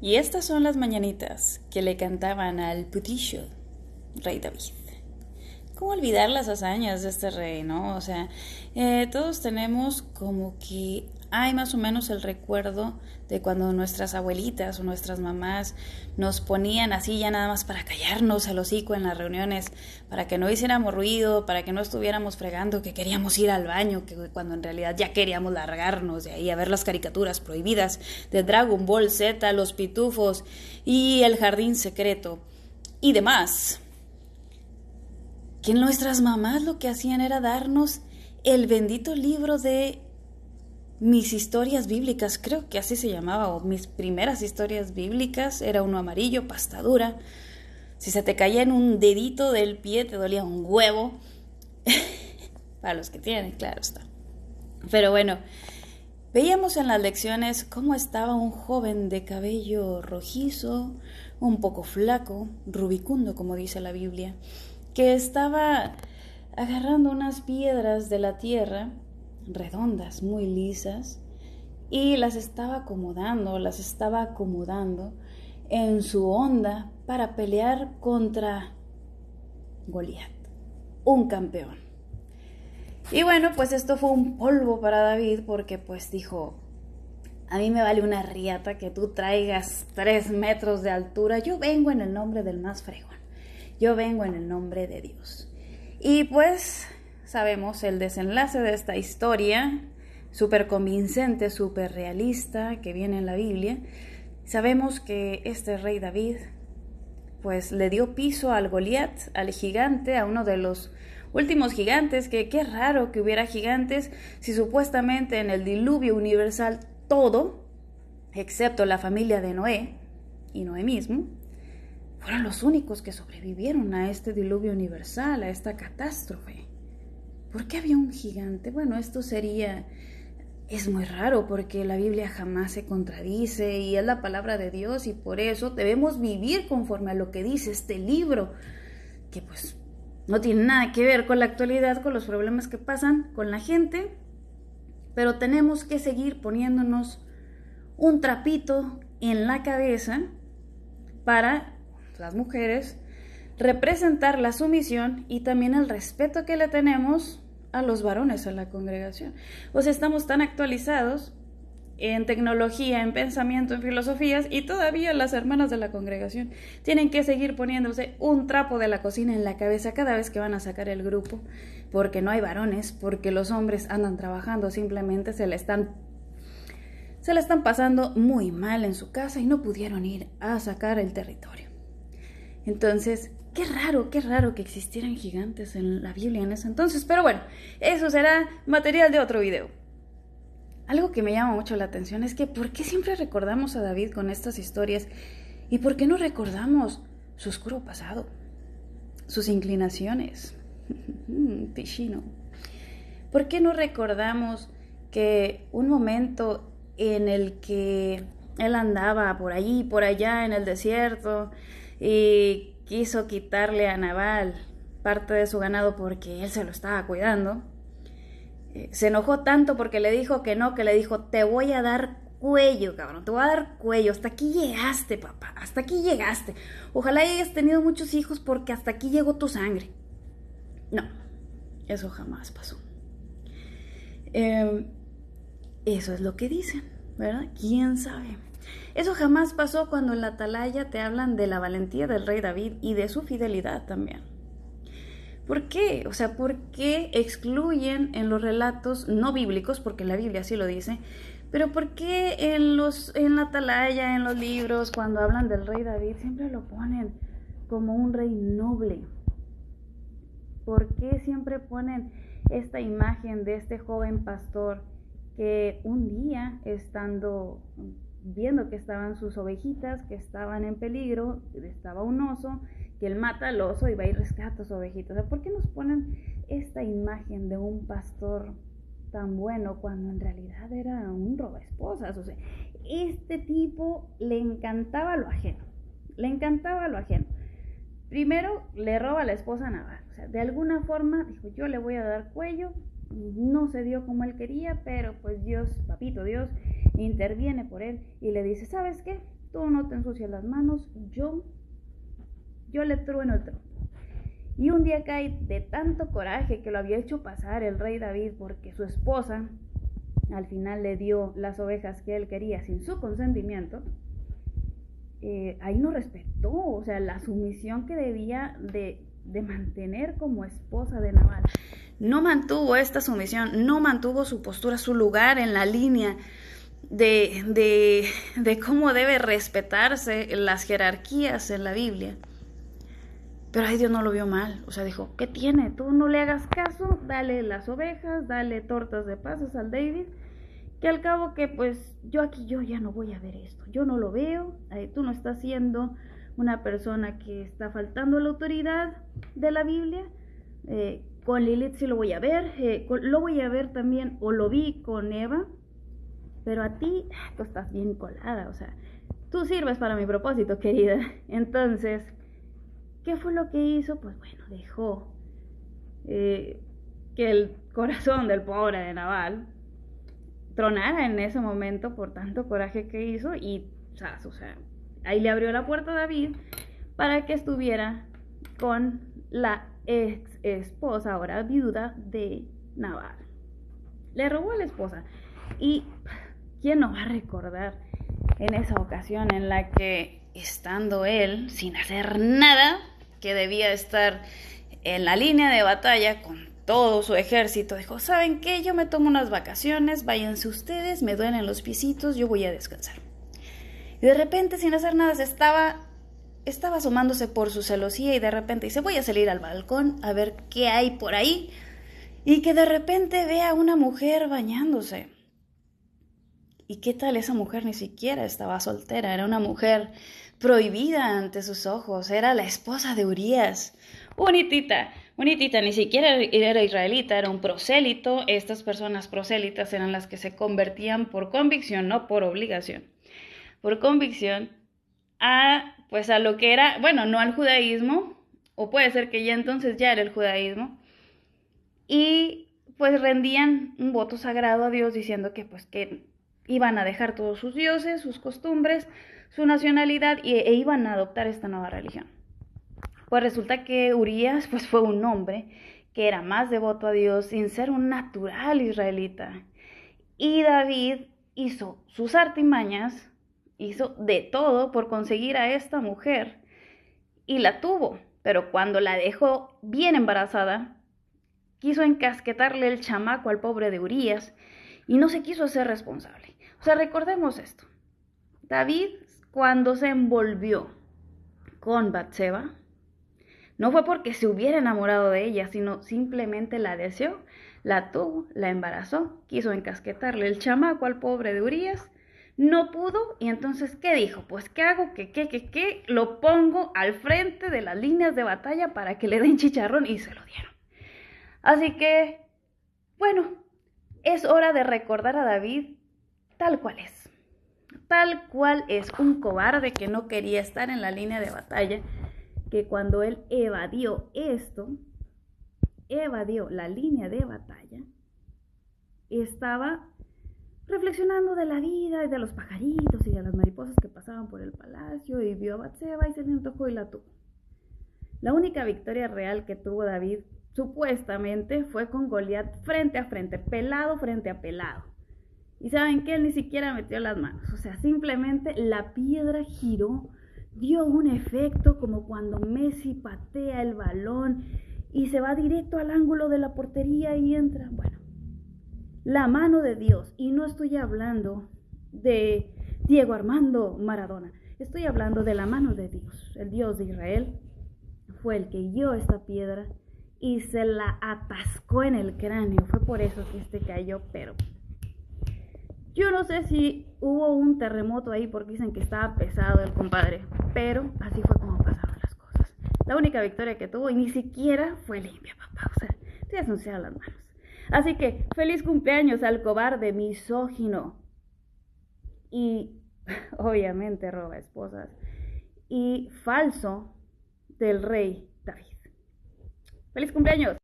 Y estas son las mañanitas que le cantaban al putillo, rey David. ¿Cómo olvidar las hazañas de este rey, no? O sea, todos tenemos como que hay más o menos el recuerdo de cuando nuestras abuelitas o nuestras mamás nos ponían así ya nada más para callarnos el hocico en las reuniones, para que no hiciéramos ruido, para que no estuviéramos fregando que queríamos ir al baño, que cuando en realidad ya queríamos largarnos de ahí a ver las caricaturas prohibidas de Dragon Ball Z, Los Pitufos y El Jardín Secreto y demás. Que nuestras mamás lo que hacían era darnos el bendito libro de mis historias bíblicas, creo que así se llamaba, o mis primeras historias bíblicas, era uno amarillo, pasta dura. Si se te caía en un dedito del pie te dolía un huevo. Para los que tienen, claro está. Pero bueno, veíamos en las lecciones cómo estaba un joven de cabello rojizo, un poco flaco, rubicundo como dice la Biblia, que estaba agarrando unas piedras de la tierra, redondas, muy lisas, y las estaba acomodando en su onda para pelear contra Goliat, un campeón. Y bueno, pues esto fue un polvo para David porque pues dijo, a mí me vale una riata que tú traigas 3 metros de altura, yo vengo en el nombre del más fregón, yo vengo en el nombre de Dios. Y pues sabemos el desenlace de esta historia, súper convincente, súper realista, que viene en la Biblia. Sabemos que este rey David pues le dio piso al Goliat, al gigante, a uno de los últimos gigantes, que qué raro que hubiera gigantes si supuestamente en el diluvio universal todo, excepto la familia de Noé y Noé mismo, fueron los únicos que sobrevivieron a este diluvio universal, a esta catástrofe. ¿Por qué había un gigante? Bueno, es muy raro porque la Biblia jamás se contradice y es la palabra de Dios y por eso debemos vivir conforme a lo que dice este libro, que pues no tiene nada que ver con la actualidad, con los problemas que pasan con la gente, pero tenemos que seguir poniéndonos un trapito en la cabeza para las mujeres representar la sumisión y también el respeto que le tenemos a los varones en la congregación. O sea, estamos tan actualizados en tecnología, en pensamiento, en filosofías, y todavía las hermanas de la congregación tienen que seguir poniéndose un trapo de la cocina en la cabeza cada vez que van a sacar el grupo, porque no hay varones, porque los hombres andan trabajando, simplemente se la están pasando muy mal en su casa y no pudieron ir a sacar el territorio. Entonces, qué raro que existieran gigantes en la Biblia en ese entonces, pero bueno, eso será material de otro video. Algo que me llama mucho la atención es que ¿por qué siempre recordamos a David con estas historias? ¿Y por qué no recordamos su oscuro pasado? Sus inclinaciones. Tichino. ¿Por qué no recordamos que un momento en el que él andaba por allí, por allá en el desierto y quiso quitarle a Nabal parte de su ganado porque él se lo estaba cuidando? Se enojó tanto porque le dijo que no, que le dijo, te voy a dar cuello, cabrón, te voy a dar cuello, hasta aquí llegaste, papá, hasta aquí llegaste. Ojalá hayas tenido muchos hijos porque hasta aquí llegó tu sangre. No, eso jamás pasó. Eso es lo que dicen, ¿verdad? ¿Quién sabe? Eso jamás pasó cuando en la atalaya te hablan de la valentía del rey David y de su fidelidad también. ¿Por qué? O sea, ¿por qué excluyen en los relatos no bíblicos, porque la Biblia sí lo dice, pero por qué en la atalaya, en los libros, cuando hablan del rey David, siempre lo ponen como un rey noble? ¿Por qué siempre ponen esta imagen de este joven pastor que un día, viendo que estaban sus ovejitas, que estaban en peligro, estaba un oso, que él mata al oso y va y rescata a su ovejita? O sea, ¿por qué nos ponen esta imagen de un pastor tan bueno cuando en realidad era un robaesposas? O sea, este tipo le encantaba lo ajeno, Primero le roba a la esposa a Nabal, o sea, de alguna forma dijo, yo le voy a dar cuello. No se dio como él quería, pero pues Dios, papito Dios, interviene por él y le dice, ¿sabes qué? tú no te ensucias las manos, yo le trueno el trompo. Y un día cae de tanto coraje que lo había hecho pasar el rey David porque su esposa al final le dio las ovejas que él quería sin su consentimiento. Ahí no respetó, o sea, la sumisión que debía de mantener como esposa de Nabal. No mantuvo esta sumisión, no mantuvo su postura, su lugar en la línea de cómo debe respetarse las jerarquías en la Biblia. Pero ahí Dios no lo vio mal, o sea, dijo, ¿qué tiene? Tú no le hagas caso, dale las ovejas, dale tortas de pasas al David, que al cabo que pues yo ya no voy a ver esto, yo no lo veo, tú no estás siendo una persona que está faltando a la autoridad de la Biblia. Con Lilith sí lo voy a ver, lo voy a ver también, o lo vi con Eva, pero a ti, tú estás bien colada, o sea, tú sirves para mi propósito, querida. Entonces, ¿qué fue lo que hizo? Pues bueno, dejó que el corazón del pobre de Nabal tronara en ese momento por tanto coraje que hizo y, o sea, ahí le abrió la puerta a David para que estuviera con la ex esposa, ahora viuda de Nabal. Le robó a la esposa. Y ¿quién no va a recordar en esa ocasión en la que, estando él sin hacer nada, que debía estar en la línea de batalla con todo su ejército, dijo, ¿saben qué? Yo me tomo unas vacaciones, váyanse ustedes, me duelen los piecitos, yo voy a descansar. Y de repente, sin hacer nada, estaba asomándose por su celosía y de repente dice, voy a salir al balcón a ver qué hay por ahí, y que de repente ve a una mujer bañándose. ¿Y qué tal? Esa mujer ni siquiera estaba soltera, era una mujer prohibida ante sus ojos, era la esposa de Urías. Unitita, ni siquiera era israelita, era un prosélito. Estas personas prosélitas eran las que se convertían por convicción, no por obligación. Por convicción a lo que era, bueno, no al judaísmo, o puede ser que ya entonces ya era el judaísmo, y pues rendían un voto sagrado a Dios diciendo que que iban a dejar todos sus dioses, sus costumbres, su nacionalidad e iban a adoptar esta nueva religión. Pues resulta que Urías pues fue un hombre que era más devoto a Dios sin ser un natural israelita. Y David hizo sus artimañas, hizo de todo por conseguir a esta mujer y la tuvo. Pero cuando la dejó bien embarazada, quiso encasquetarle el chamaco al pobre de Urías y no se quiso hacer responsable. O sea, recordemos esto. David, cuando se envolvió con Batseba, no fue porque se hubiera enamorado de ella, sino simplemente la deseó, la tuvo, la embarazó, quiso encasquetarle el chamaco al pobre de Urías, no pudo, y entonces, ¿qué dijo? Pues, ¿qué hago? ¿Qué? Lo pongo al frente de las líneas de batalla para que le den chicharrón, y se lo dieron. Así que, bueno, es hora de recordar a David tal cual es. Tal cual es, un cobarde que no quería estar en la línea de batalla, que cuando él evadió la línea de batalla, estaba reflexionando de la vida y de los pajaritos y de las mariposas que pasaban por el palacio, y vio a Batseba y se le antojó y la tuvo. La única victoria real que tuvo David, supuestamente, fue con Goliat frente a frente, pelado frente a pelado. Y ¿saben qué? Él ni siquiera metió las manos, o sea, simplemente la piedra giró, dio un efecto como cuando Messi patea el balón y se va directo al ángulo de la portería y entra. Bueno, la mano de Dios, y no estoy hablando de Diego Armando Maradona, estoy hablando de la mano de Dios. El Dios de Israel fue el que guió esta piedra y se la atascó en el cráneo. Fue por eso que cayó, pero yo no sé si hubo un terremoto ahí porque dicen que estaba pesado el compadre, pero así fue como pasaron las cosas. La única victoria que tuvo, y ni siquiera fue limpia, papá, o sea, te has ensuciado las manos. Así que, feliz cumpleaños al cobarde misógino y, obviamente, roba esposas y falso del rey David. ¡Feliz cumpleaños!